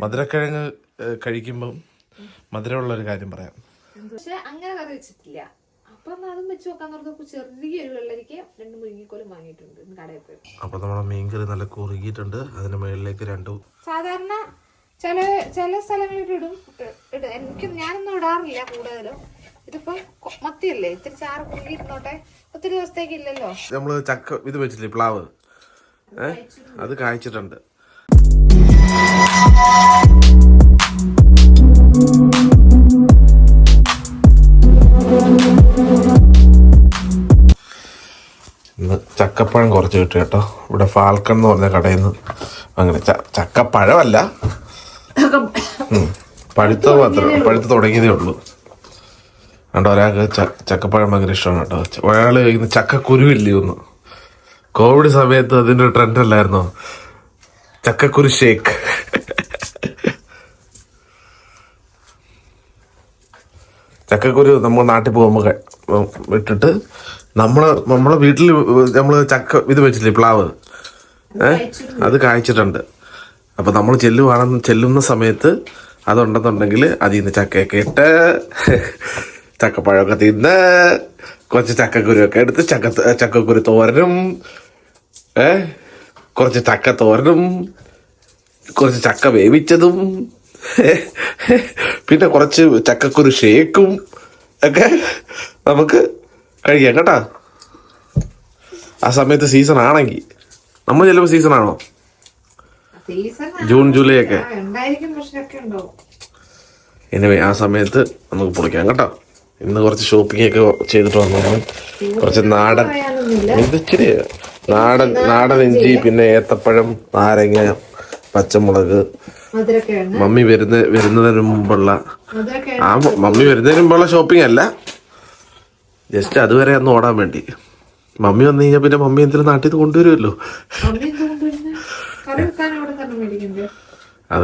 മധുരക്കിഴങ്ങ് കഴിക്കുമ്പോൾ മധുരമുള്ള ഒരു കാര്യം പറയാം. പക്ഷെ അങ്ങനെ കറി വെച്ചിട്ടില്ല. അപ്പം അതും വെച്ച് നോക്കാൻ നോക്കുമ്പോൾ ചെറിയൊരു വെള്ളരിക്ക 2 മുരിങ്ങക്കോലും വാങ്ങിയിട്ടുണ്ട് കടയിൽ പോയി. അപ്പൊ നമ്മളെ മീൻകറി നല്ല കുറുകിയിട്ടുണ്ട്. അതിന് മുകളിലേക്ക് 2 സാധാരണ ചില സ്ഥലങ്ങളിൽ ഇടും. ഞാനൊന്നും ഇടാറില്ല കൂടുതലും. ഇതിപ്പോ മത്തിയല്ലേ, ഇത്തിരി ചാറ് കുറുകിയിരുന്നോട്ടെ, ഒത്തിരി ദിവസത്തേക്ക് ഇല്ലല്ലോ. നമ്മള് ചക്ക ഇത് വെച്ചില്ലേ, പ്ലാവ്, അത് കായ്ച്ചിട്ടുണ്ട്. ഇന്ന് ചക്കപ്പഴം കുറച്ച് കിട്ടും കേട്ടോ. ഇവിടെ ഫാൽക്കൺ എന്ന് പറഞ്ഞ കടയിൽ നിന്ന് അങ്ങനെ ചക്കപ്പഴമല്ല, പഴുത്ത മാത്രം, പഴുത്ത് തുടങ്ങിയതേ ഉള്ളൂ. അതുകൊണ്ട് ഒരാൾക്ക് ചക്കപ്പഴം ഭയങ്കര ഇഷ്ടമാണ് കേട്ടോ. ഒരാൾ കഴിക്കുന്ന ചക്കക്കുരുവില്ലേ ഒന്ന്, കോവിഡ് സമയത്ത് അതിൻ്റെ ട്രെൻഡ് അല്ലായിരുന്നോ, ചക്കക്കുരു ഷേക്ക്. ചക്കക്കുരു നമ്മൾ നാട്ടിൽ പോകുമ്പോൾ ഇട്ടിട്ട് നമ്മളെ വീട്ടിൽ നമ്മള് ചക്ക ഇത് വെച്ചില്ലേ, പ്ലാവ്, അത് കായ്ച്ചിട്ടുണ്ട്. അപ്പൊ നമ്മൾ ചെല്ലുന്ന സമയത്ത് അതുണ്ടെന്നുണ്ടെങ്കിൽ അതിൽ നിന്ന് ചക്കയൊക്കെ ഇട്ട് ചക്കപ്പഴമൊക്കെ തിന്ന് കുറച്ച് ചക്കക്കുരുവൊക്കെ എടുത്ത് ചക്കക്കുരു തോരനും, കുറച്ച് ചക്ക തോരനും, കുറച്ച് ചക്ക വേവിച്ചതും, പിന്നെ കുറച്ച് ചക്കക്കുരു ഷേക്കും ഒക്കെ നമുക്ക് കഴിക്കാം കേട്ടാ. ആ സമയത്ത് സീസൺ ആണെങ്കിൽ, നമ്മൾ ചിലപ്പോൾ സീസൺ ആണോ, ജൂൺ ജൂലൈ ഒക്കെ, എനിവേ ആ സമയത്ത് നമുക്ക് പൊളിക്കാം കേട്ടോ. ഇന്ന് കുറച്ച് ഷോപ്പിംഗ് ഒക്കെ ചെയ്തിട്ട് വന്നു. കുറച്ച് ഇച്ചിരി നാടൻ ഇഞ്ചി, പിന്നെ ഏത്തപ്പഴം, നാരങ്ങ, പച്ചമുളക്. മമ്മി വരുന്നതിന് മുമ്പുള്ള ഷോപ്പിംഗ് അല്ല, ജസ്റ്റ് അതുവരെ ഒന്ന് ഓടാൻ വേണ്ടി. മമ്മി വന്നു കഴിഞ്ഞാൽ പിന്നെ മമ്മി എന്തെങ്കിലും നാട്ടിൽ നിന്ന് കൊണ്ടുവരുമല്ലോ, അത്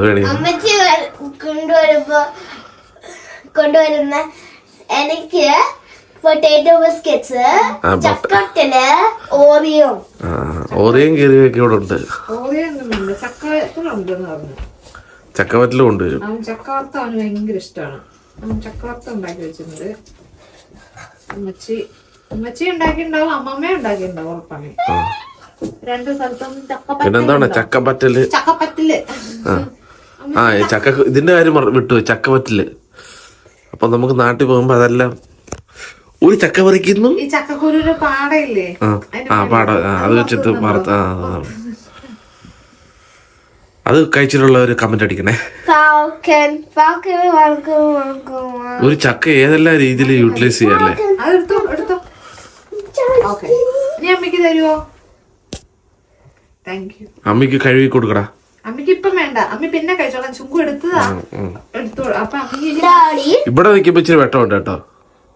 കൊണ്ടുവരുന്ന എനിക്ക് പൊട്ടാറ്റോ ബിസ്ക്കറ്റ്സ്, ചക്കട്ടില് ഓറിയും കീറിയൊക്കെ ഇവിടെ ഉണ്ട്. ചക്കവറ്റിലും കൊണ്ടുവരും. ചക്കവറുത്ത അവന് ഭയങ്കര ഇഷ്ടമാണ്. ചക്കവറുത്ത ഉണ്ടാക്കി വെച്ചിട്ടുണ്ട്. ഉമ്മച്ചി ഉണ്ടാക്കിണ്ടാവും, അമ്മമ്മ ഉണ്ടാക്കിണ്ടാവും ഉറപ്പാണ്. 2 സ്ഥലത്തും പിന്നെന്താണ് ചക്കപ്പറ്റല്. ഇതിന്റെ കാര്യം വിട്ടു, ചക്കപ്പറ്റല്. അപ്പൊ നമുക്ക് നാട്ടിൽ പോകുമ്പോ അതെല്ലാം ഒരു ചക്ക പറിക്കുന്നു, ഈ ചക്കക്കുരു പാടയില്ലേ, പാട, അത് വെച്ചിട്ട് വറുത്ത. അത് കഴിച്ചിട്ടുള്ള ഒരു കമന്റ് അടിക്കണേ. ഒരു ചക്ക ഏതെല്ലാം രീതിയിൽ യൂട്ടിലൈസ് ചെയ്യാല്ലേ. അമ്മയ്ക്ക് തരുവോ? അമ്മയ്ക്ക് കഴുകി കൊടുക്കടാ. അമ്മയ്ക്ക് ഇപ്പം വേണ്ട, അമ്മ പിന്നെ കഴിച്ചോളാം. ചുങ്കു എടുത്തതാ, എടുത്തോളൂ. അപ്പൊ ഇവിടെ നിൽക്കുമ്പോ ഇച്ചിരി വെട്ടമുണ്ട് കേട്ടോ.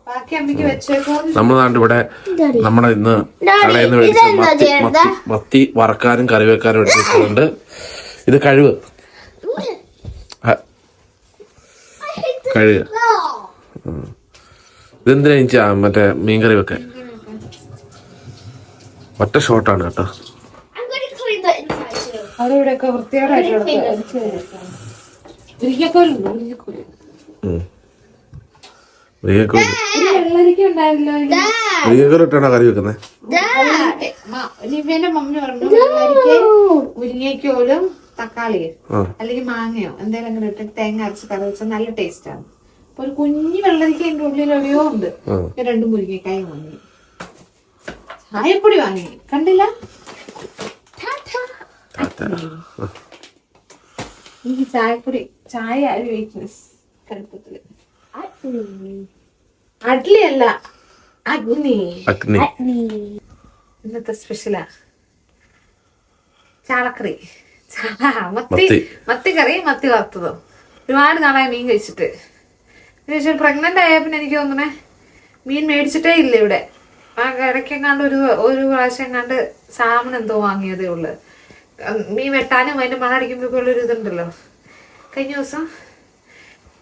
ബാക്കി അമ്മയ്ക്ക് വെച്ചേക്കോ. നമ്മുടെ നാട്ടിവിടെ നമ്മുടെ ഇന്ന് കടയിൽ നിന്ന് മേടിച്ച മത്തി വറക്കാനും കറി വെക്കാനും എടുത്തിട്ടുണ്ട്. ഇത് കഴുകുക. ഇതെന്തിനാ എനിക്ക് മറ്റേ മീൻകറി വെക്കാൻ ഒറ്റ ഷോട്ടാണ് കേട്ടോ. അതിവിടെയൊക്കെ വൃത്തിയോടായിട്ട് ഇട്ടാണോ കറി വെക്കുന്നത്? ലിവ്യന്റെ മമ്മി പറഞ്ഞു മുരിങ്ങയ്ക്കോലും തക്കാളിയോ അല്ലെങ്കിൽ മാങ്ങയോ എന്തെങ്കിലും അങ്ങനെ ഇട്ടിട്ട് തേങ്ങ അരച്ച് കറി വെച്ചാൽ നല്ല ടേസ്റ്റ് ആണ്. അപ്പൊ ഒരു കുഞ്ഞു വെള്ളരിക്ക എന്റെ ഉള്ളിൽ എവിടെയോ ഉണ്ട്. 2 മുരിങ്ങക്കായും വാങ്ങി, ചായപ്പൊടി വാങ്ങി, കണ്ടില്ല. എനിക്ക് ചായപ്പൊടി, ചായ അരി വീക്ക്നെസ് കടുപ്പത്തില്. അഡ്ലി അല്ല, അഗ്നി. ഇന്നത്തെ സ്പെഷ്യലാ ചാളക്കറി, മത്തി കറി, മത്തി വറുത്തതോ. ഒരുപാട് നാളായി മീൻ കഴിച്ചിട്ട്. പ്രഗ്നന്റ് ആയ പിന്നെ എനിക്ക് തോന്നണേ മീൻ മേടിച്ചിട്ടേ ഇല്ല ഇവിടെ. ആ ഇടയ്ക്കെങ്ങാണ്ട് ഒരു പ്രാവശ്യം എങ്ങാണ്ട് സാമൺ എന്തോ വാങ്ങിയതേ ഉള്ളു. മീൻ വെട്ടാനും അതിന്റെ മണടിക്കുമ്പോഴൊക്കെ ഉള്ളൊരു ഇതുണ്ടല്ലോ. കഴിഞ്ഞ ദിവസം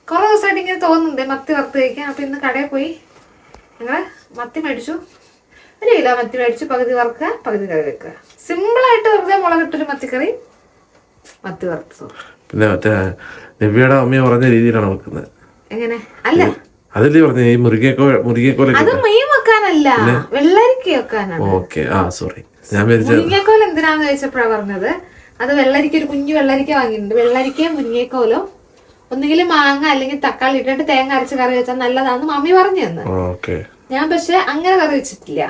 കുറെ ദിവസമായിട്ട് ഇങ്ങനെ തോന്നുന്നുണ്ട് മത്തി വറുത്ത് കഴിക്കാൻ. അപ്പൊ ഇന്ന് കടയിൽ പോയി ഞങ്ങള് മത്തി മേടിച്ചു. 1 കിലോ മത്തി മേടിച്ചു. പകുതി വറുക്കുക, പകുതി കറി വെക്കുക. സിമ്പിളായിട്ട് വെറുതെ മുളകിട്ടൊരു മത്തിക്കറി, മത്തി വറുത്തത്. പിന്നെ മറ്റേ നവ്യയുടെ അമ്മ പറഞ്ഞ രീതിയിലാണ് വെക്കുന്നത്. എങ്ങനെ? അല്ല, അതല്ലേ പറഞ്ഞ ഈ മുരിങ്ങക്കോല അത് മീൻ വെക്കാനല്ല, വെള്ളരിക്ക വെക്കാനാണ്. ഓക്കെ, സോറി, ഞാൻ മുരിങ്ങക്കോൽ എന്തിനാന്ന് ചോദിച്ചപ്പോഴാ പറഞ്ഞത്. അത് വെള്ളരിക്ക, ഒരു കുഞ്ഞു വെള്ളരിക്ക വാങ്ങിയിട്ടുണ്ട്. വെള്ളരിക്കയും മുരിങ്ങക്കോലോ ഒന്നുകിലും മാങ്ങ അല്ലെങ്കിൽ തക്കാളി ഇട്ടിട്ട് തേങ്ങ അരച്ച് കറി വെച്ചാൽ നല്ലതാണെന്ന് മമ്മി പറഞ്ഞു തന്നെ. ഞാൻ പക്ഷെ അങ്ങനെ കറി വെച്ചിട്ടില്ല.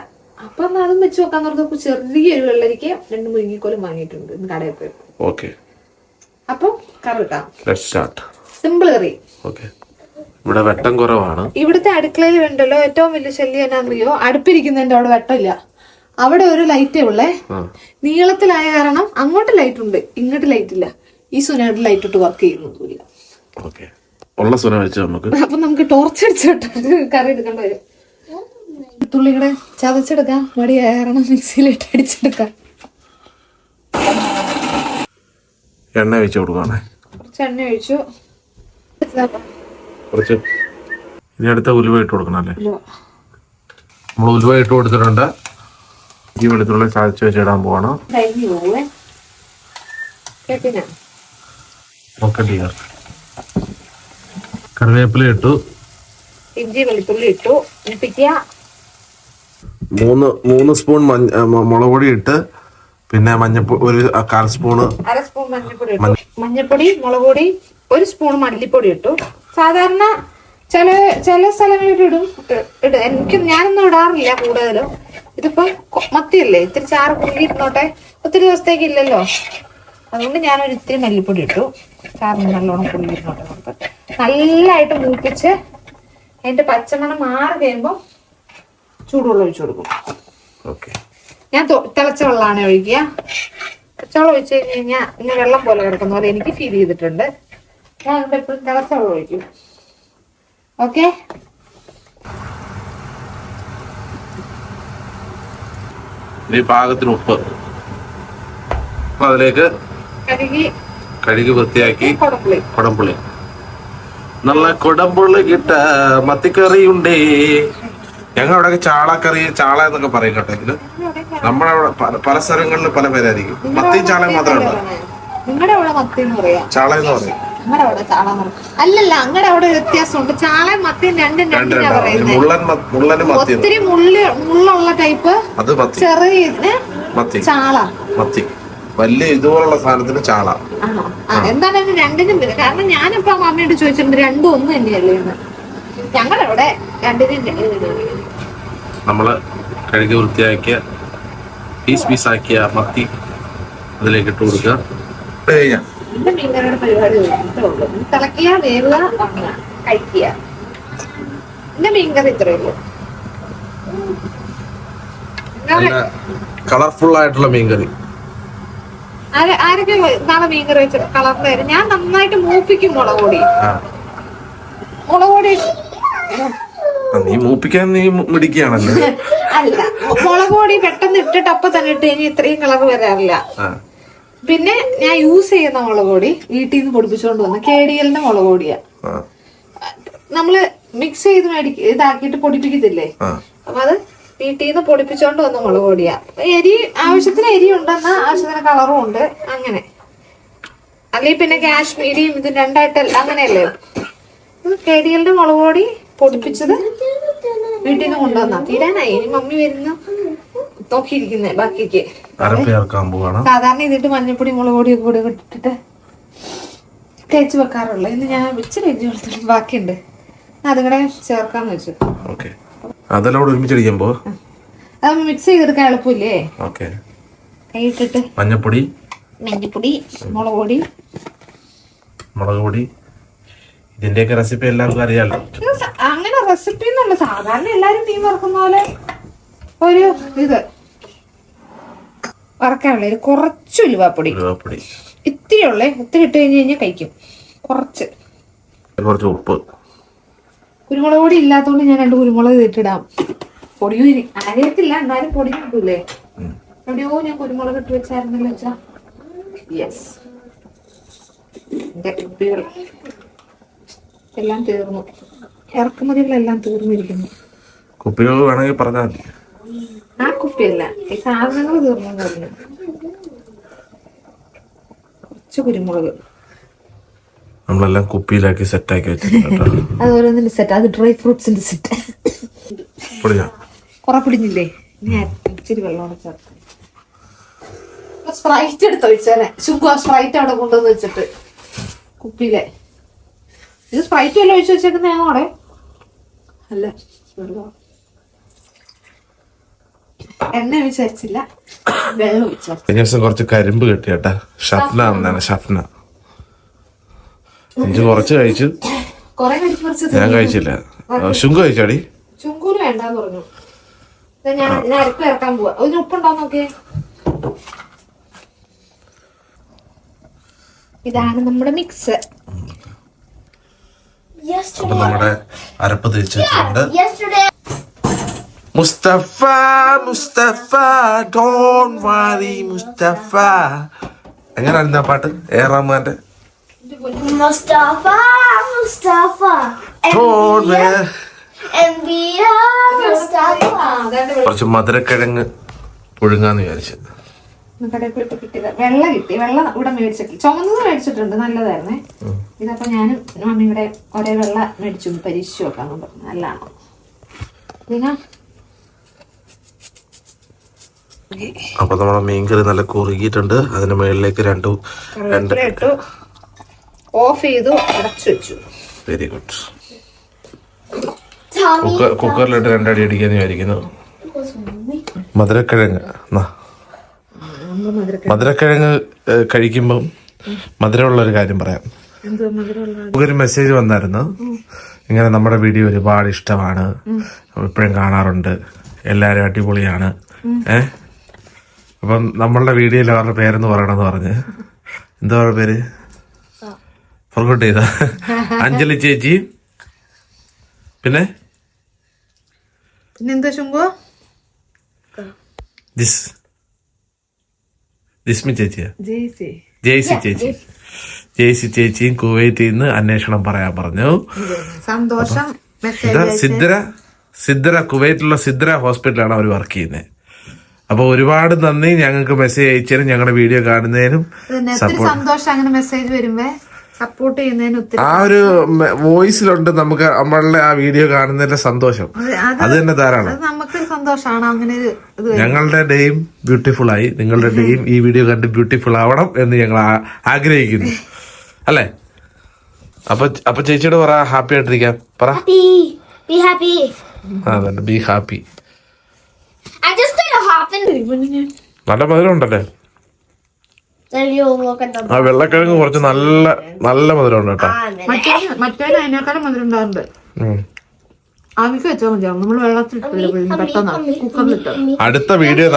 അപ്പൊ അതും വെച്ച് നോക്കാൻ നോക്കുമ്പോ ചെറിയൊരു വെള്ളരിക്ക 2 മുരിങ്ങക്കോലും വാങ്ങിയിട്ടുണ്ട് ഇന്ന് കടയിൽ പോയി. അപ്പൊ കറി വെക്കാം. സിമ്പിൾ കറി. ഇവിടെ വെട്ടം കുറവാണ്. ഇവിടുത്തെ അടുക്കളയിൽ വേണ്ടല്ലോ ഏറ്റവും വലിയ ശല്യം എന്നാന്നറിയോ? അടുപ്പിരിക്കുന്നതിന്റെ അവിടെ വെട്ടമില്ല. അവിടെ ഒരു ലൈറ്റേ ഉള്ളേ. നീളത്തിലായ കാരണം അങ്ങോട്ട് ലൈറ്റ് ഉണ്ട്, ഇങ്ങോട്ട് ലൈറ്റ് ഇല്ല. ഈ സുനായിട്ട് ലൈറ്റ് ഇട്ട് വർക്ക് ചെയ്യുന്നതുമില്ല. അപ്പൊ നമുക്ക് ടോർച്ച് അടിച്ചിട്ട് കറി എടുക്കേണ്ടി വരും. തുള്ളിയുടെ ചതച്ചെടുക്കാം, മടി കാരണം മിക്സിയിലിട്ട് അടിച്ചെടുക്കാം. എണ്ണ ഒഴിച്ചു കൊടുക്കണേ. കുറച്ച് എണ്ണ ഒഴിച്ചു. ഇനി അടുത്ത ഉലുവ ഇട്ട് കൊടുക്കണം അല്ലേ? നമ്മൾ ഉലുവ ഇട്ട് കൊടുത്തിട്ടുണ്ട്. ഈ വെളുത്തുള്ളി ചതച്ച് വെച്ചിടാൻ പോവാണ്. കറിവേപ്പില ഇട്ടു, ഇഞ്ചി വെളുത്തുള്ളി ഇട്ടു. 3 സ്പൂൺ മുളക് പൊടി ഇട്ട്, പിന്നെ മഞ്ഞപ്പൊടി ഒരു 1/4 സ്പൂണ്, അര സ്പൂൺ മഞ്ഞപ്പൊടി, മുളക് പൊടി, 1 സ്പൂൺ മല്ലിപ്പൊടി ഇട്ടു. സാധാരണ ചില സ്ഥലങ്ങളിൽ ഇടും. ഞാനൊന്നും ഇടാറില്ല കൂടുതലും. ഇതിപ്പോ മത്തിയല്ലേ, ഇത്തിരി ചാറ് കുറുകിയിരുന്നോട്ടെ, ഒത്തിരി ദിവസത്തേക്ക് ഇല്ലല്ലോ. അതുകൊണ്ട് ഞാനൊരു ഇത്തിരി മല്ലിപ്പൊടി ഇട്ടു. ചാറിന് നല്ലോണം കുറുകിയിരുന്നോട്ടെ. നമുക്ക് നല്ലതായിട്ട് മൂപ്പിച്ച് അതിന്റെ പച്ചമണം മാറി കഴിയുമ്പോൾ ചൂടുവെള്ളം ഒഴിച്ചു കൊടുക്കും. ഞാൻ തിളച്ച വെള്ളമാണ് ഒഴിക്കുക. പച്ചവെള്ളം ഒഴിച്ചു കഴിഞ്ഞാൽ ഇങ്ങനെ വെള്ളം പോലെ കിടക്കുന്ന പോലെ എനിക്ക് ഫീൽ ചെയ്തിട്ടുണ്ട്. ഞാൻ ഇവിടെ എപ്പോഴും തിളച്ച വെള്ളം ഒഴിക്കും. ഓക്കെ, പാകത്തിന് ഉപ്പ്, അതിലേക്ക് കഴുകി വൃത്തിയാക്കി കൊടംപുളി, നല്ല കൊടംപുളി കിട്ട മത്തിക്കറിയുണ്ടേ. ഞങ്ങൾ അവിടെ ചാള എന്നൊക്കെ പറയും കേട്ടെങ്കിലും നമ്മുടെ അവിടെ പല സ്ഥലങ്ങളിൽ പല പേരായിരിക്കും. മത്തിയും ചാളയും മാത്രമേ ഉള്ളൂ. നിങ്ങളുടെ അവിടെ മത്തി എന്ന് പറയാം, ചാള എന്ന് പറയും. നമ്മുടെ അവിടെ ചാള അല്ലല്ല, അങ്ങടെ അവിടെ വ്യത്യാസമുണ്ട്. ചാളയും മത്തിയും രണ്ടും ഒത്തിരി മുള്ളുള്ള ടൈപ്പ്, ചെറിയ ചാള, മത്തി വലിയ ഇതുപോലുള്ള സാധനത്തിന് ചാള. എന്താണ് രണ്ടിനും? കാരണം ഞാനിപ്പോ മമ്മിയോട് ചോദിച്ചിട്ടുണ്ട്, രണ്ടും ഒന്ന് തന്നെയല്ലേ എന്ന്. ഞങ്ങളവിടെ രണ്ടിനും നമ്മള് കഴുകി വൃത്തിയാക്കിയ പീസാക്കിയ മത്തി അതിലേക്ക് ഇട്ട് കൊടുക്കുക. എന്റെ മീൻകറിയുടെ പരിപാടി തിളക്കുക, വേവുക, വാങ്ങുക, കഴിക്കുക. എന്റെ മീൻകറി ഇത്രയേ ഉള്ളൂ. കളർഫുൾ ആയിട്ടുള്ള മീൻകറി. ആരൊക്കെ നാളെ മീൻകറി വെച്ച കളറിലായിരുന്നു. ഞാൻ നന്നായിട്ട് മൂപ്പിക്കും മുളക് പൊടി. നീ മൂപ്പിക്കാൻ നീ മിടിക്കുകയാണല്ലോ. അല്ല, മുളക് പൊടി പെട്ടെന്ന് ഇട്ടിട്ട് അപ്പൊ തന്നെ ഇട്ട് കഴിഞ്ഞാൽ ഇത്രയും കളർ വരാറില്ല. പിന്നെ ഞാൻ യൂസ് ചെയ്യുന്ന മുളക് പൊടി വീട്ടിൽ നിന്ന് പൊടിപ്പിച്ചുകൊണ്ട് വന്ന KDLന്റെ മുളക് പൊടിയാ. നമ്മള് മിക്സ് ചെയ്ത് ഇതാക്കിയിട്ട് പൊടിപ്പിക്കത്തില്ലേ, അപ്പൊ അത് വീട്ടിൽ നിന്ന് പൊടിപ്പിച്ചോണ്ട് വന്ന മുളക് പൊടിയാ. ആവശ്യത്തിന് എരി ഉണ്ടെന്നാ ആവശ്യത്തിന് കളറും ഉണ്ട്. അങ്ങനെ അല്ലെങ്കിൽ പിന്നെ കാശ്മീരിയും ഇത് രണ്ടായിട്ടല്ല, അങ്ങനെയല്ലേ. KDLന്റെ മുളക് പൊടി പൊടിപ്പിച്ചത് വീട്ടിൽ നിന്ന് കൊണ്ടുവന്നാ. തീരാനായി, ഇനി മമ്മി വരുന്ന നോക്കിയിരിക്കുന്നേ ബാക്കിക്ക്. സാധാരണ ഇതിട്ട് മഞ്ഞപ്പൊടി മുളക് പൊടി കൂടി ഇട്ടിട്ട് തേച്ച് വെക്കാറുള്ളു. ഇന്ന് ഞാൻ ഇച്ചിരി എരിഞ്ഞു കൊടുത്തിട്ട് ബാക്കിയുണ്ട്, അതുകൂടെ ചേർക്കാന്ന് വെച്ചു. അതെല്ലാം ഒരുമിച്ചടിക്കുമ്പോ അത് മിക്സ് ചെയ്തെടുക്കാൻ എളുപ്പമില്ലേ. കൈയിട്ടിട്ട് മഞ്ഞപ്പൊടി, മുളക് പൊടി, ഇതിന്റെയൊക്കെ റെസിപ്പി എല്ലാവർക്കും അറിയാലോ. അങ്ങനെ റെസിപ്പി ഒന്നുമല്ല, സാധാരണ എല്ലാരും മീൻ വറക്കുന്ന പോലെ ഒരു ഇത് വറക്കാനുള്ള കുറച്ച് ഉലുവാപ്പൊടി, ഇത്തിരി ഉള്ളേ. ഒത്തിരി ഇട്ട് കഴിഞ്ഞാൽ കഴിക്കും. കുറച്ച് ഉപ്പ്, കുരുമുളക് പൊടി ഇല്ലാത്തോണ്ട് ഞാൻ 2 കുരുമുളക് ഇട്ടിടാം. പൊടിയും അറിയത്തില്ല, എന്നാലും പൊടി കിട്ടൂലേ. എവിടെയോ ഞാൻ കുരുമുളക് ഇട്ട് വെച്ചായിരുന്നല്ലോ വെച്ചാ. യെസ്, എന്റെ കുപ്പികൾ എല്ലാം തീർന്നു. ഇറക്കുമതികളെല്ലാം തീർന്നിരിക്കുന്നു. കുപ്പികൾ വേണമെങ്കിൽ പറഞ്ഞാൽ മതി. ആ കുപ്പിയല്ല, ഈ സാധനങ്ങൾ തീർന്നു. കുറച്ച് കുരുമുളക് നമ്മളെല്ലാം കുപ്പിയിലാക്കി സെറ്റാക്കി വെച്ചിട്ടുണ്ട്. അത് ഓരോന്നിന്റെ സെറ്റ്, അത് ഡ്രൈ ഫ്രൂട്ട്സിന്റെ സെറ്റ്. കുറെ പിടിഞ്ഞില്ലേ? ഞാൻ ഇച്ചിരി വെള്ളം ചേർത്ത് സ്പ്രൈറ്റ് എടുത്ത് ഒഴിച്ചേനെ. ശുഭ സ്പ്രൈറ്റ് അവിടെ കൊണ്ടുവന്ന് വെച്ചിട്ട് കുപ്പിയിലെ. ഇത് സ്പ്രൈറ്റ് വല്ല ഒഴിച്ച് വെച്ചേക്കുന്നതാണോ അവിടെ? അല്ല, എണ്ണ ഒഴിച്ചരിച്ചില്ല, വെള്ളം ഒഴിച്ചു. കുറച്ച് കരിമ്പ് കിട്ടിയേട്ടാ. ഷഫ്ന എന്നാണ്, ഷഫ്ന. കുറച്ച് കഴിച്ചു, ഞാൻ കഴിച്ചില്ല. ശുങ്കു കഴിച്ചാടി? ചുങ്കൂര് വേണ്ടാന്ന് പറഞ്ഞു. ഞാൻ അരപ്പ് ഇറക്കാൻ പോവാ. ഒരു ഉപ്പുണ്ടാവും നോക്കിയേ. ഇതാണ് നമ്മുടെ മിക്സ്. അപ്പൊ നമ്മുടെ അരപ്പ് തേച്ച് വെച്ചിട്ടുണ്ട്. Mustafa Mustafa don't worry Mustafa. എങ്ങനെയായിരുന്നു ആ പാട്ട്? എ റഹ്മാന്റെ മുസ്തഫ മുസ്തഫ കുറച്ച് മധുരക്കിഴങ്ങ് പുഴുങ്ങാന്ന് വിചാരിച്ചു. കടയിൽ പോയിട്ട് കിട്ടിയത് വെള്ള കിട്ടി. വെള്ളം ഇവിടെ മേടിച്ചിട്ട്, ചുമന്നത് മേടിച്ചിട്ടുണ്ട്, നല്ലതായിരുന്നേ. ഇതപ്പൊ ഞാനും മമ്മി ഇവിടെ ഒരേ വെള്ള മേടിച്ചു പരീക്ഷിച്ചു നോക്കാന്ന് പറഞ്ഞു. നല്ലതാണോ? പിന്നെ അപ്പൊ നമ്മുടെ മീൻകറി നല്ല കുറുകിയിട്ടുണ്ട്. അതിന്റെ മുകളിലേക്ക് രണ്ട് ഇട്ടു, ഓഫ് ചെയ്തു, അടച്ചു വെച്ചു. Very good. കുക്കറിലിട്ട് രണ്ടടി അടിക്കാന്ന് വിചാരിക്കുന്നു. മധുരക്കിഴങ്ങ് മധുരക്കിഴങ്ങ് കഴിക്കുമ്പം മധുരമുള്ള ഒരു കാര്യം പറയാം. ഒരു മെസ്സേജ് വന്നായിരുന്നു, ഇങ്ങനെ നമ്മുടെ വീഡിയോ ഒരുപാട് ഇഷ്ടമാണ്, ഇപ്പോഴും കാണാറുണ്ട്, എല്ലാരും അടിപൊളിയാണ്. അപ്പം നമ്മളുടെ വീഡിയോയിൽ അവരുടെ പേരെന്ന് പറയണമെന്ന് പറഞ്ഞ്. എന്താ അവരുടെ പേര്? ഫോർഗോട്ട് ചെയ്ത. അഞ്ജലി ചേച്ചി, പിന്നെന്താ ശുംഭോ? ജിസ്മി ചേച്ചിയാ? ജെയ്സി ചേച്ചി. ജെയ്സി ചേച്ചിയും കുവൈറ്റിൽ നിന്ന് അന്വേഷണം പറയാൻ പറഞ്ഞു. സന്തോഷം. സിദ്ര കുവൈറ്റിലുള്ള സിദ്ര ഹോസ്പിറ്റലാണ് അവർ വർക്ക് ചെയ്യുന്നത്. അപ്പൊ ഒരുപാട് നന്ദി ഞങ്ങൾക്ക് മെസ്സേജ് അയച്ചതിനും ഞങ്ങളുടെ വീഡിയോ കാണുന്നതിനും. സന്തോഷം അങ്ങനെ മെസ്സേജ് വരുമ്പോ സപ്പോർട്ട് ചെയ്യുന്നതിന്. ആ ഒരു വോയിസിലുണ്ട് നമുക്ക് നമ്മളുടെ ആ വീഡിയോ കാണുന്നതിന്റെ സന്തോഷം. അത് തന്നെ ധാരാളം. നമുക്ക് സന്തോഷമാണ്. അങ്ങനെ ഞങ്ങളുടെ ഡേയും ബ്യൂട്ടിഫുൾ ആയി, നിങ്ങളുടെ ഡേയും ഈ വീഡിയോ കണ്ട് ബ്യൂട്ടിഫുൾ ആവണം എന്ന് ഞങ്ങൾ ആഗ്രഹിക്കുന്നു, അല്ലേ? അപ്പൊ ചേച്ചിയോട് പറ, ഹാപ്പി ആയിട്ടിരിക്കാം. പറ, അതന്നെ, ബി ഹാപ്പി. നല്ല മധുരം ഉണ്ടല്ലേ? ആ വെള്ളക്കിഴങ്ങ് കുറച്ച് നല്ല നല്ല മധുരം ഉണ്ട് കേട്ടോ. മറ്റേ അതിനേക്കാളും മധുരം ഉണ്ടാകുന്നുണ്ട്. ആവിക്ക് വെച്ചാൽ മതിയാവും. നമ്മൾ വെള്ളത്തിൽ പെട്ടെന്ന് കുക്കറിലിട്ട്. അടുത്ത വീഡിയോ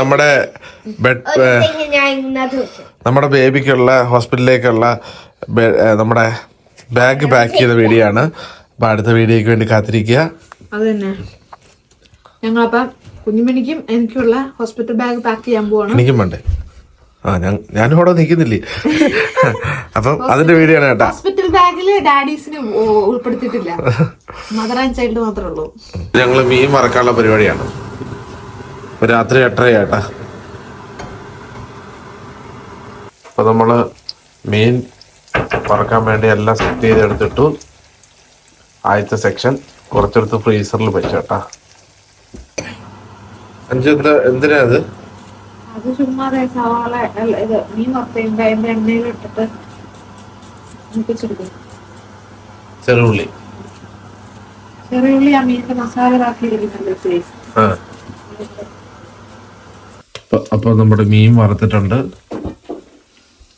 നമ്മുടെ ബേബിക്കുള്ള ഹോസ്പിറ്റലിലേക്കുള്ള നമ്മുടെ ബാഗ് പാക്ക് ചെയ്ത വീഡിയോ ആണ്. അപ്പൊ അടുത്ത വീഡിയോക്ക് വേണ്ടി കാത്തിരിക്കുക. അത് തന്നെ. ഞങ്ങളപ്പം കുഞ്ഞുമണിക്കും എനിക്കുള്ള ഹോസ്പിറ്റൽ ബാഗ് പാക്ക് ചെയ്യാൻ പോവാണ്. എനിക്കും വേണ്ടേ? ഞാനും അവിടെ നിൽക്കുന്നില്ലേ? അപ്പം അതിന്റെ വീഡിയോ ആണ് കേട്ടോ. ഹോസ്പിറ്റൽ ബാഗില് ഡാഡീസിന് ഉൾപ്പെടുത്തിയിട്ടില്ല, മദർ ആൻഡ് ചൈൽഡ് മാത്രമേ ഉള്ളൂ. ഞങ്ങള് മീൻ വറക്കാനുള്ള പരിപാടിയാണ്. രാത്രി 8:30 കേട്ടാ. അപ്പൊ നമ്മള് മീൻ വറക്കാൻ വേണ്ടി എല്ലാം സെറ്റ് ചെയ്തെടുത്തിട്ടു. ആദ്യത്തെ സെക്ഷൻ കുറച്ചെടുത്ത് ഫ്രീസറിൽ വെച്ചു കേട്ടാ. എന്തിനാ അത്? അത് ചുമ്മാതെ സവാള ഇത് മീൻ വറുത്ത് എണ്ണയിലിട്ടിട്ട് മുപ്പിച്ചെടുക്കും. ചെറുള്ളി ആ മീനിന്റെ മസാല ആക്കിയിരിക്കുന്നുണ്ട്. അപ്പൊ നമ്മുടെ മീൻ വറുത്തിട്ടുണ്ട്.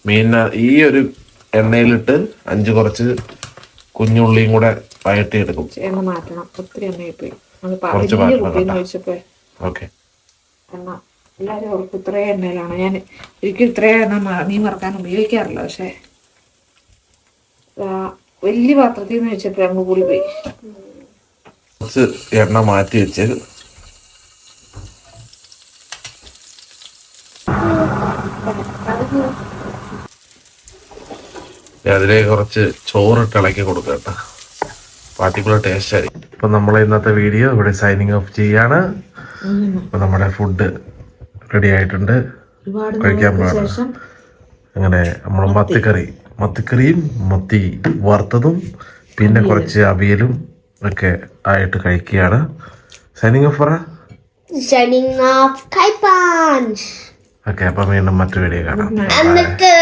മീനിന് ഈ ഒരു എണ്ണയിലിട്ട് 5 കുറച്ച് കുഞ്ഞുള്ളിയും കൂടെ വഴറ്റിയെടുക്കും. എണ്ണ മാറ്റണം, ഒത്തിരി എണ്ണയിൽ പോയി. ഓക്കെ. എണ്ണ എല്ലാവരും ഓർക്കും ഇത്രയും എണ്ണയിലാണ്. ഞാൻ ഒരിക്കലും ഇത്രയും എണ്ണ മീൻ വറുക്കാൻ ഉപയോഗിക്കാറില്ല. പക്ഷെ വലിയ പാത്രത്തിൽ നിന്ന് വെച്ചപ്പോ അങ്ങ് കൂടി പോയി. കുറച്ച് എണ്ണ മാറ്റി വെച്ച് അതിലേക്ക് കുറച്ച് ചോറിട്ട് ഇളക്കി കൊടുക്കുക കേട്ടോ. പാർട്ടിക്കുലർ ടേസ്റ്റ് ആയിരിക്കും. ഇപ്പൊ നമ്മളെ ഇന്നത്തെ വീഡിയോ ഇവിടെ സൈനിങ് ഓഫ് ചെയ്യാണ്. ഇപ്പൊ നമ്മുടെ ഫുഡ് റെഡി ആയിട്ടുണ്ട്, കഴിക്കാൻ പോകണം. അങ്ങനെ നമ്മൾ മത്തിക്കറി മത്തിക്കറിയും മത്തി വറുത്തതും പിന്നെ കുറച്ച് അവിയലും ഒക്കെ ആയിട്ട് കഴിക്കുകയാണ്. സൈനിങ് ഓഫ് പറ. Shining off Kaippans. ഓക്കെ, അപ്പം വീണ്ടും മറ്റു വീഡിയോ കാണാം. എന്നിട്ട്